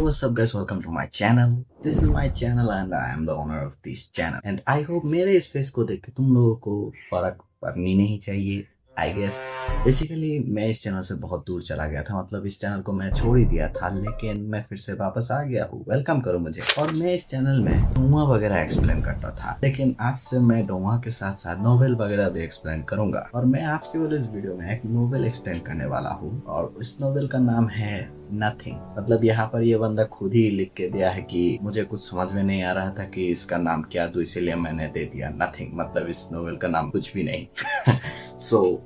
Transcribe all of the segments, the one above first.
what's up guys, welcome to my channel. This is my channel and I am the owner of this channel and I hope मेरे इस face को देख के तुम लोगों को फर्क पड़नी नहीं चाहिए आई गेस। बेसिकली मैं इस चैनल से बहुत दूर चला गया था, मतलब इस चैनल को मैं छोड़ ही दिया था, लेकिन मैं फिर से वापस आ गया हूँ। वेलकम करो मुझे। और मैं इस चैनल में डोंगा वगैरह एक्सप्लेन करता था, लेकिन आज से मैं डोंगा के साथ साथ नोवेल वगैरह भी एक्सप्लेन करूंगा। और मैं आज केवल इस वीडियो में एक नोवेल एक्सप्लेन करने वाला हूँ और इस नोवेल का नाम है नथिंग। मतलब यहाँ पर ये बंदा खुद ही लिख के दिया है कि मुझे कुछ समझ में नहीं आ रहा था कि इसका नाम क्या दूं, इसीलिए मैंने दे दिया नथिंग। मतलब इस नोवेल का नाम कुछ भी नहीं।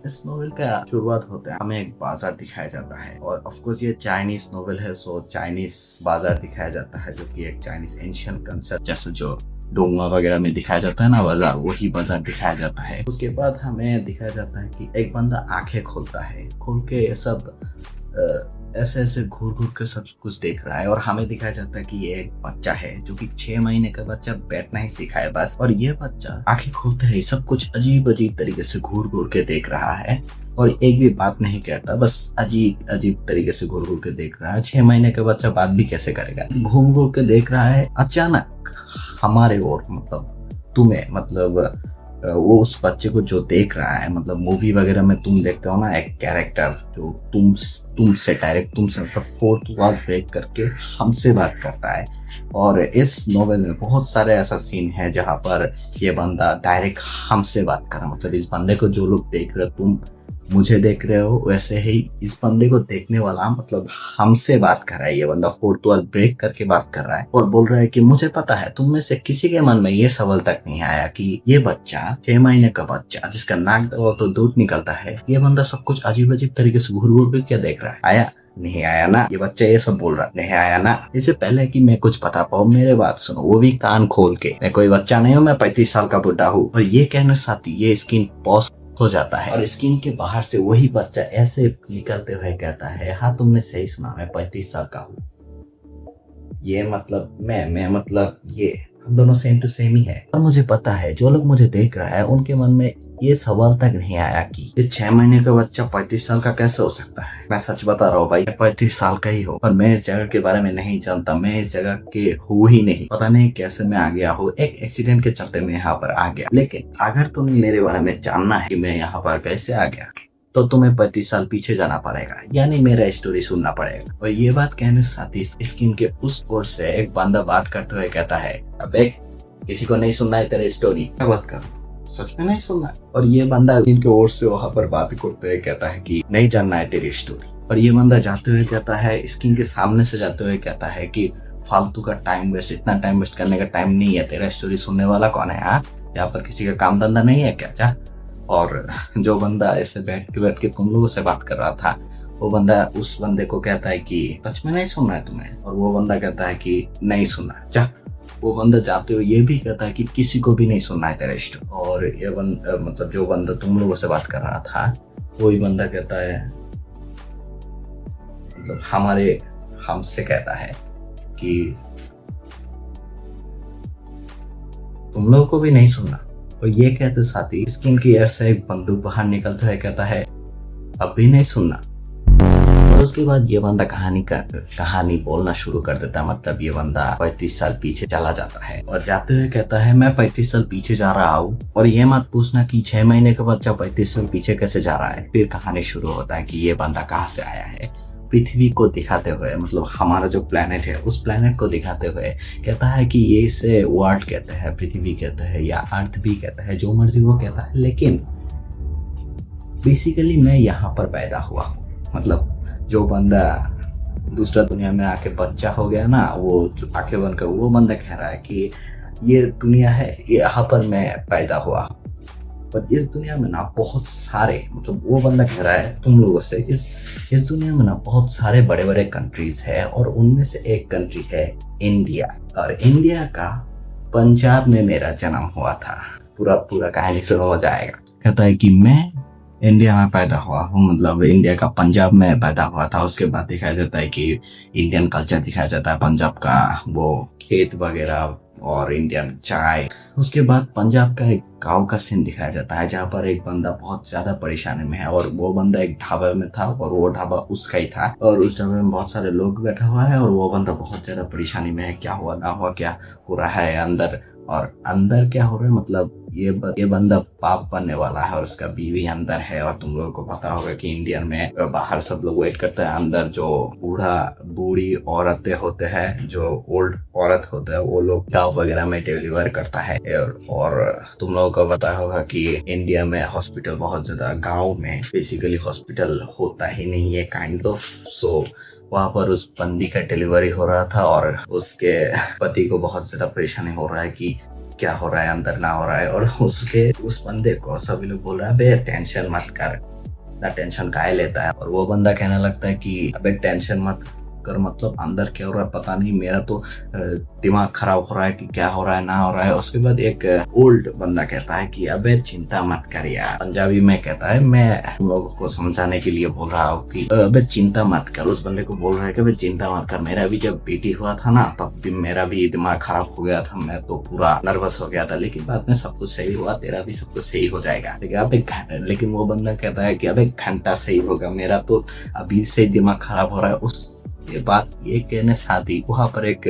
इस नोवेल का शुरुआत होता है, हमें एक बाजार दिखाया जाता है और ऑफ कोर्स ये चाइनीज नोवेल है, चाइनीज बाजार दिखाया जाता है, जो कि एक चाइनीज एंशिएंट कंसेप्ट जैसे जो डोंगा वगैरह में दिखाया जाता है ना बाजार, वही बाजार दिखाया जाता है। उसके बाद हमें दिखाया जाता है कि एक बंदा आंखें खोलता है, खोल के सब ऐसे ऐसे घूर घूर के सब कुछ देख रहा है और हमें दिखाया जाता है कि ये एक बच्चा है जो कि 6 महीने का बच्चा बैठना ही सीखा है बस। और ये बच्चा आंखें खोलते ही सब कुछ अजीब अजीब तरीके से घूर घूर के देख रहा है और एक भी बात नहीं कहता, बस अजीब अजीब तरीके से घूर घूर के देख रहा है। 6 महीने का बच्चा बात भी कैसे करेगा? घूर घूर के देख रहा है। अचानक हमारे ओर, मतलब तुम्हें, मतलब वो उस बच्चे को जो देख रहा है, मतलब मूवी वगैरह में तुम देखते हो ना एक कैरेक्टर जो तुमसे डायरेक्ट, तुमसे मतलब फोर्थ वॉल ब्रेक करके हमसे बात करता है। और इस नोवेल में बहुत सारे ऐसा सीन है जहाँ पर ये बंदा डायरेक्ट हमसे बात कर रहा है। मतलब इस बंदे को जो लोग देख रहे हो, तुम मुझे देख रहे हो, वैसे ही इस बंदे को देखने वाला मतलब हमसे बात कर रहा है। ये बंदा फोर्थ वॉल ब्रेक करके बात कर रहा है और बोल रहा है कि मुझे पता है तुम में से किसी के मन में ये सवाल तक नहीं आया कि ये बच्चा 6 महीने का बच्चा जिसका नाक दबाओ तो दूध निकलता है, ये बंदा सब कुछ अजीब अजीब तरीके से घूर घूर के क्या देख रहा है। आया नहीं आया ना? ये बच्चा ये सब बोल रहा है, नहीं आया ना? इससे पहले कि मैं कुछ बता पाऊँ मेरे बात सुनो, वो भी कान खोल के। मैं कोई बच्चा नहीं हूँ, मैं 35 साल का बुढ़ा हूँ। और ये कहने साथ ये स्किन पॉज हो जाता है और स्किन के बाहर से वही बच्चा ऐसे निकलते हुए कहता है, हाँ तुमने सही सुना, मैं 35 साल का हूँ। ये मतलब मैं मतलब ये हम दोनों सेम टू सेम ही है। और मुझे पता है जो लोग मुझे देख रहा है उनके मन में ये सवाल तक नहीं आया कि ये 6 महीने का बच्चा 35 साल का कैसे हो सकता है। मैं सच बता रहा हूँ भाई, 35 साल का ही हो और मैं इस जगह के बारे में नहीं जानता, मैं इस जगह के हूँ ही नहीं। पता नहीं कैसे मैं आ गया हूँ, एक एक्सीडेंट के चलते मैं यहाँ पर आ गया। लेकिन अगर तुम्हें मेरे बारे में जानना है कि मैं यहाँ पर कैसे आ गया, तो तुम्हें 35 साल पीछे जाना पड़ेगा, यानी मेरा स्टोरी सुनना पड़ेगा। और ये बात कहने साथ ही स्किन के उस ओर से एक बंदा बात करते हुए कहता है, अबे किसी को नहीं सुनना है तेरी स्टोरी, क्या बात कर, सच में नहीं सुनना है? और ये बंदा इनके ओर से वहां पर बात करते हुए कहता है कि नहीं जानना है तेरी स्टोरी। और ये बंदा जाते हुए कहता है, स्किन के सामने से जाते हुए कहता है कि फालतू का टाइम वेस्ट, इतना टाइम वेस्ट करने का टाइम नहीं है, तेरा स्टोरी सुनने वाला कौन है? यहाँ पर किसी का काम धंधा नहीं है क्या? जा। और जो बंदा ऐसे बैठ के तुम लोगों से बात कर रहा था, वो बंदा उस बंदे को कहता है कि सच में नहीं सुनना है तुम्हें? और वो बंदा कहता है कि नहीं सुनना, जा। वो बंदा जाते हुए ये भी कहता है कि किसी को भी नहीं सुनना है तेरा स्टोरी। और ये मतलब जो बंदा तुम लोगों से बात कर रहा था, वही बंदा कहता है, मतलब हमसे कहता है कि तुम लोगों को भी नहीं सुनना। और ये कहते साथ ही स्किन की एयर से एक बंदूक बाहर निकलता है, कहता है अब भी नहीं सुनना। और उसके बाद ये बंदा कहानी बोलना शुरू कर देता है। मतलब ये बंदा 35 साल पीछे चला जाता है और जाते हुए कहता है, मैं 35 साल पीछे जा रहा हूँ और ये मत पूछना कि 6 महीने का बच्चा 35 साल पीछे कैसे जा रहा है। फिर कहानी शुरू होता है कि ये बंदा कहाँ से आया है, पृथ्वी को दिखाते हुए, मतलब हमारा जो प्लेनेट है उस प्लेनेट को दिखाते हुए कहता है कि ये इसे वर्ल्ड कहते हैं, पृथ्वी कहते हैं या अर्थ भी कहता है, जो मर्जी वो कहता है, लेकिन बेसिकली मैं यहाँ पर पैदा हुआ हूँ। मतलब जो बंदा दूसरा दुनिया में आके बच्चा हो गया ना, वो जो आंखें बंद कर, वो बंदा कह रहा है कि ये दुनिया है, यहाँ पर मैं पैदा हुआ हूँ। पर इस दुनिया में ना बहुत सारे, मतलब वो बंदा कह रहा है तुम लोगों से, इस दुनिया में ना बहुत सारे बड़े बड़े कंट्रीज है और उनमें से एक कंट्री है इंडिया। और इंडिया का पंजाब में मेरा जन्म हुआ था। पूरा कहानी सुनो, मजा आएगा। कहता है कि मैं इंडिया में पैदा हुआ हूँ, मतलब इंडिया का पंजाब में पैदा हुआ था। उसके बाद दिखाया जाता है कि इंडियन कल्चर दिखाया जाता है, पंजाब का वो खेत वगैरह और इंडियन चाय। उसके बाद पंजाब का एक गांव का सीन दिखाया जाता है जहाँ पर एक बंदा बहुत ज्यादा परेशानी में है और वो बंदा एक ढाबा में था और वो ढाबा उसका ही था और उस ढाबे में बहुत सारे लोग बैठा हुआ है और वो बंदा बहुत ज्यादा परेशानी में है, क्या हुआ ना हुआ, क्या हो रहा है अंदर, और अंदर क्या हो रहा है मतलब ये बंदा पाप बनने वाला है और उसका बीवी अंदर है। और तुम लोगों को पता होगा कि इंडियन में बाहर सब लोग वेट करते हैं, अंदर जो बूढ़ी औरतें होते हैं, जो ओल्ड औरत होते हैं, वो लोग गाँव वगैरह में डिलीवर करता है। और तुम लोगों को पता होगा कि इंडिया में हॉस्पिटल बहुत ज्यादा, गाँव में बेसिकली हॉस्पिटल होता ही नहीं है काइंड ऑफ। सो वहाँ पर उस बंदी का डिलीवरी हो रहा था और उसके पति को बहुत ज्यादा परेशानी हो रहा है कि क्या हो रहा है, अंदर ना हो रहा है। और उस बंदे को सभी लोग बोल रहे हैं अबे टेंशन मत कर, ना टेंशन काहे लेता है। और वो बंदा कहने लगता है कि अबे टेंशन मत कर मतलब अंदर क्या हो रहा है पता नहीं, मेरा तो दिमाग खराब हो रहा है कि क्या हो रहा है ना हो रहा है। उसके बाद एक ओल्ड बंदा कहता है कि अबे चिंता मत कर यार, पंजाबी में कहता है, मैं तुम लोगों को समझाने के लिए बोल रहा हूँ कि अबे चिंता मत कर। उस बंदे को बोल रहा है कि अबे चिंता मत कर, मेरा भी जब बेटी हुआ था ना तब भी मेरा भी दिमाग खराब हो गया था, मैं तो पूरा नर्वस हो गया था, लेकिन बाद में सब कुछ सही हुआ, तेरा भी सब कुछ सही हो जाएगा। लेकिन वो बंदा कहता है कि अब एक घंटा सही होगा, मेरा तो अभी से दिमाग खराब हो रहा है। उसके बाद ये कहने साथ ही वहाँ पर एक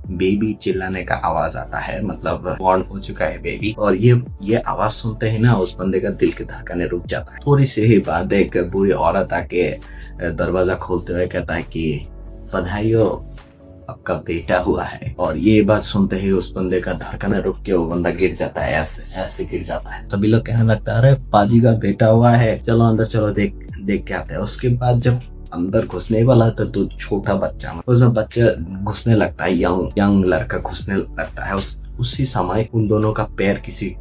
बेबी चिल्लाने का आवाज आता है, मतलब बॉर्न हो चुका है बेबी। और ये आवाज सुनते ही ना उस बंदे का दिल के धड़कने रुक जाता है। थोड़ी सी ही बाद एक बुरी औरत आके दरवाजा खोलते हुए कहता है कि बधाई हो, आपका बेटा हुआ है। और ये बात सुनते ही उस बंदे का धड़कन रुक के वो बंदा गिर जाता है, ऐसे गिर जाता है। सभी लोग कहने लगता है अरे पाजी का बेटा हुआ है, चलो अंदर चलो देख के आते हैं। उसके बाद जब अंदर घुसने वाला था तो छोटा बच्चा, वो सब बच्चा घुसने लगता है, यंग लड़का घुसने लगता है। उसी समय उन दोनों का पैर किसी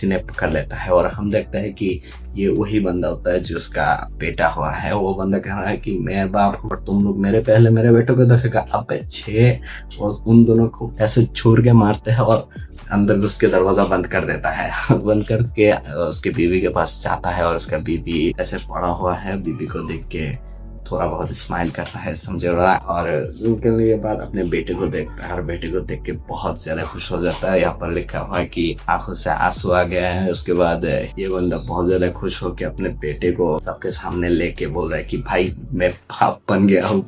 ने पकड़ लेता है और हम देखते हैं कि ये वही बंदा होता है जो उसका बेटा हुआ है। वो बंदा कह रहा है कि मैं बाप हूँ और तुम लोग मेरे बेटों को देखेगा। अब छे और उन दोनों को ऐसे छोड़ के मारते हैं और अंदर घुस के दरवाजा बंद कर देता है। बंद करके उसके बीवी के पास जाता है और उसका बीवी ऐसे पड़ा हुआ है, बीवी को देख के थोड़ा बहुत स्माइल करता है, समझे रहा। और उनके लिए बाद अपने बेटे को देखता है और बेटे को देख के बहुत ज्यादा खुश हो जाता है। यहाँ पर लिखा हुआ है कि आंखों से आंसू आ गया है। उसके बाद ये बंदा बहुत ज्यादा खुश होकर अपने बेटे को सबके सामने लेके बोल रहा है कि भाई मैं बाप बन गया हूँ,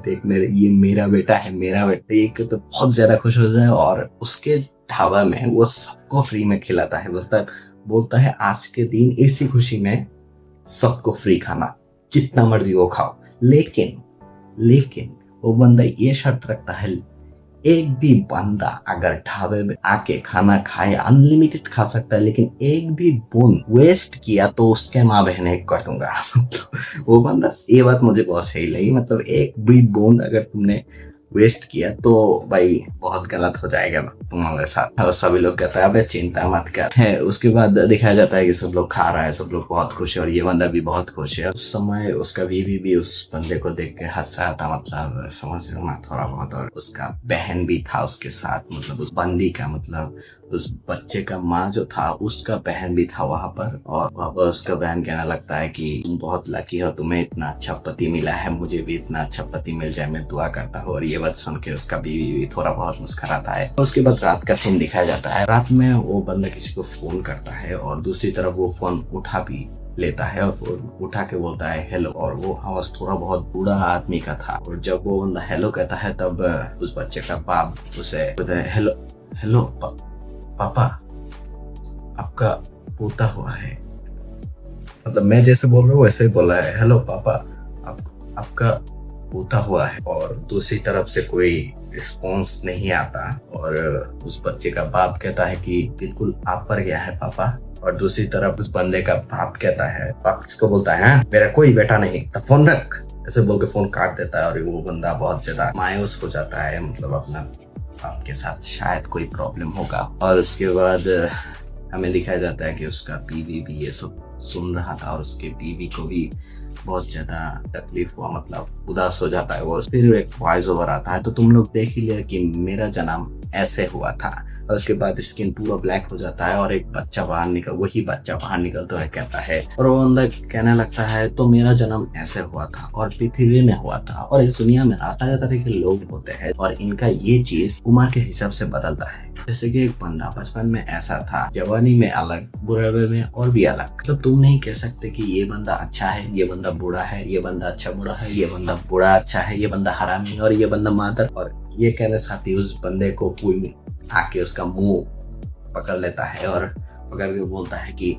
देख ये मेरा बेटा है, मेरा बेटा। एक तो बहुत ज्यादा खुश हो जाए और उसके ढाबा में वो सबको फ्री में खिलाता है। बोलता है आज के दिन इसी खुशी में सबको फ्री खाना, जितना मर्जी वो खाओ। लेकिन वो बंदा ये शर्त रखता है, एक भी बंदा अगर ढाबे में आके खाना खाए अनलिमिटेड खा सकता है, लेकिन एक भी बूंद वेस्ट किया तो उसके माँ बहने कर दूंगा। वो बंदा, ये बात मुझे बहुत सही लगी, मतलब एक भी बूंद अगर तुमने वेस्ट किया तो भाई बहुत गलत हो जाएगा तुम्हारे साथ। और सभी लोग कहते हैं अबे चिंता मत कर है। उसके बाद दिखाया जाता है कि सब लोग खा रहा है, सब लोग बहुत खुश है और ये बंदा भी बहुत खुश है। उस समय उसका बीवी भी उस बंदे को देख के हंस रहा था, मतलब समझ रहे हो ना थोड़ा बहुत। और उसका बहन भी था उसके साथ, मतलब उस बंदी का, मतलब उस बच्चे का माँ जो था उसका बहन भी था वहाँ पर। और वहाँ पर उसका बहन कहने लगता है कि तुम बहुत लकी हो, तुम्हें इतना अच्छा पति मिला है, मुझे भी इतना अच्छा पति मिल जाए, मैं दुआ करता हूँ। और ये बात सुन के उसका बीवी भी थोड़ा बहुत मुस्कुराता है। उसके बाद रात का सीन दिखाया जाता है। रात में वो बंदा किसी को फोन करता है और दूसरी तरफ वो फोन उठा भी लेता है और उठा के बोलता है हेलो। और वो आवाज थोड़ा बहुत बूढ़ा आदमी का था। और जब वो बंदा हेलो कहता है तब उस बच्चे का बाप उसे कहता है हेलो पापा, आपका पोता हुआ है। मतलब मैं जैसे बोल रहा हूँ वैसे ही बोला है, हेलो पापा, आपका पोता हुआ है। और दूसरी तरफ से कोई रिस्पॉन्स नहीं आता और उस बच्चे का बाप कहता है कि बिल्कुल आप पर गया है पापा। और दूसरी तरफ उस बंदे का बाप कहता है, बाप किसको बोलता है, मेरा कोई बेटा नहीं, फोन रख, ऐसे बोल के फोन काट देता है। और वो बंदा बहुत ज्यादा मायूस हो जाता है, मतलब अपना आपके साथ शायद कोई प्रॉब्लम होगा। और उसके बाद हमें दिखाया जाता है कि उसका बीवी भी ये सब सुन रहा था और उसके बीवी को भी बहुत ज्यादा तकलीफ हुआ, मतलब उदास हो जाता है वो। फिर एक वॉइस ओवर आता है, तो तुम लोग देख ही लिया कि मेरा जन्म ऐसे हुआ था। और उसके बाद स्किन पूरा ब्लैक हो जाता है और एक बच्चा बाहर निकलता है, कहता है, और वो बंदा कहने लगता है तो मेरा जन्म ऐसे हुआ था और पृथ्वी में हुआ था और इस दुनिया में तरह तरह के लोग होते हैं और इनका ये चीज उम्र के हिसाब से बदलता है। जैसे कि एक बंदा बचपन में ऐसा था, जवानी में अलग, बुढ़ापे में और भी अलग। मतलब तुम नहीं कह सकते कि ये बंदा अच्छा है, ये बंदा बुरा है, ये बंदा अच्छा बुरा है, ये बंदा बुरा अच्छा है, ये बंदा हरामी है और ये बंदा मादर। और ये कहने साथ ही उस बंदे को कोई आके उसका मुंह पकड़ लेता है और पकड़ के बोलता है कि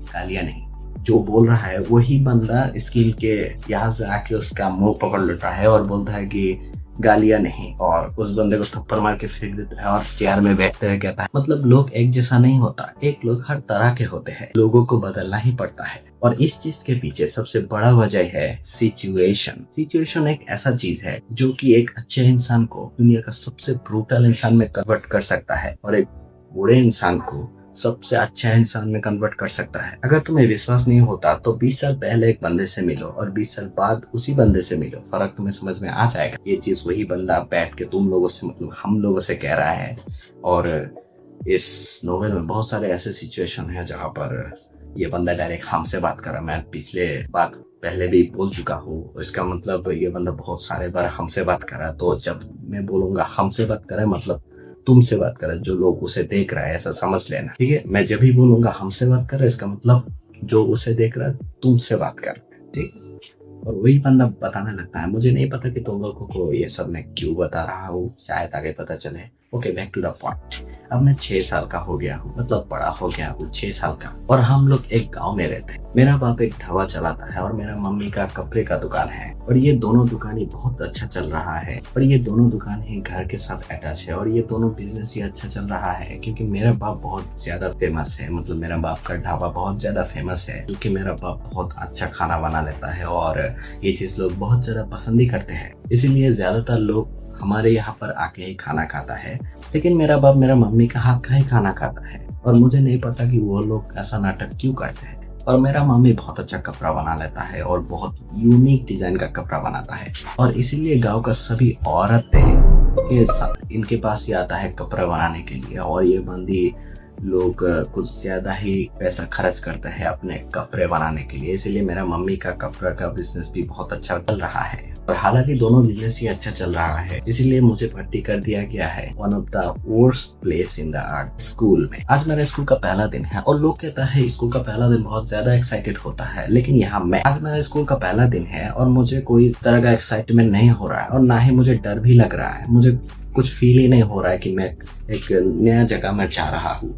गालियां नहीं। जो बोल रहा है वही बंदा स्किन के यहाँ से आके उसका मुंह पकड़ लेता है और बोलता है कि गालियां नहीं, और उस बंदे को थप्पड़ मार के फेंक देता है और चेयर में बैठते हुए कहता है। मतलब लोग एक जैसा नहीं होता, एक लोग हर तरह के होते हैं, लोगों को बदलना ही पड़ता है। और इस चीज के पीछे सबसे बड़ा वजह है सिचुएशन एक ऐसा चीज है जो कि एक अच्छे इंसान को दुनिया का सबसे ब्रूटल इंसान में कन्वर्ट कर सकता है और एक बुरे इंसान को सबसे अच्छा इंसान में कन्वर्ट कर सकता है। अगर तुम्हें विश्वास नहीं होता तो 20 साल पहले एक बंदे से मिलो और 20 साल बाद उसी बंदे से मिलो, फर्क तुम्हें समझ में आ जाएगा। ये चीज वही बंदा बैठ के तुम लोगों से, मतलब हम लोगों से कह रहा है। और इस नोवेल में बहुत सारे ऐसे सिचुएशन है जहाँ पर ये बंदा डायरेक्ट हमसे बात कर रहा है। मैं पिछले बात पहले भी बोल चुका हूँ, इसका मतलब ये बंदा बहुत सारे बार हमसे बात कर रहा है। तो जब मैं बोलूंगा हमसे बात कर रहा है, मतलब तुमसे बात कर रहा है, जो लोग उसे देख रहा है ऐसा समझ लेना, ठीक है। मैं जब भी बोलूंगा हमसे बात कर रहा है, इसका मतलब जो उसे देख रहा है तुमसे बात कर रहा है, ठीक। और वही बंदा बताने लगता है, मुझे नहीं पता कि तुम लोगों को ये सब मैं क्यों बता रहा हूँ, शायद आगे पता चले। Okay, back to the point. अब मैं 6 साल का हो गया हूँ, मतलब बड़ा हो गया हूँ, 6 साल का, और हम लोग एक गांव में रहते हैं। मेरा बाप एक ढाबा चलाता है और मेरा मम्मी का कपड़े का दुकान है और ये दोनों दुकान ही बहुत अच्छा चल रहा है। और ये दोनों दुकान ही घर के साथ अटैच है और ये दोनों बिजनेस ही अच्छा चल रहा है क्योंकि मेरा बाप बहुत ज्यादा फेमस है। मतलब मेरा बाप का ढाबा बहुत ज्यादा फेमस है क्योंकि मेरा बाप बहुत अच्छा खाना बना लेता है और ये चीज लोग बहुत ज्यादा पसंद ही करते हैं, इसीलिए ज्यादातर लोग हमारे यहाँ पर आके ही खाना खाता है। लेकिन मेरा बाप मेरा मम्मी का हाथ का ही खाना खाता है और मुझे नहीं पता कि वो लोग ऐसा नाटक क्यों करते हैं। और मेरा मम्मी बहुत अच्छा कपड़ा बना लेता है और बहुत यूनिक डिजाइन का कपड़ा बनाता है और इसीलिए गांव का सभी औरतें के साथ इनके पास ही आता है कपड़ा बनाने के लिए। और ये बंदी लोग कुछ ज्यादा ही पैसा खर्च करते हैं अपने कपड़े बनाने के लिए, इसीलिए मेरा मम्मी का कपड़ा का बिजनेस भी बहुत अच्छा चल रहा है। और हालांकि दोनों बिजनेस ही अच्छा चल रहा है, इसीलिए मुझे भर्ती कर दिया गया है one of the worst place in the earth, school में। आज मेरा स्कूल का पहला दिन है और लोग कहता है स्कूल का पहला दिन बहुत ज्यादा एक्साइटेड होता है, लेकिन यहाँ मैं, आज मेरा स्कूल का पहला दिन है और मुझे कोई तरह का एक्साइटमेंट नहीं हो रहा है और ना ही मुझे डर भी लग रहा है। मुझे कुछ फील ही नहीं हो रहा है कि मैं एक नया जगह में जा रहा हूँ।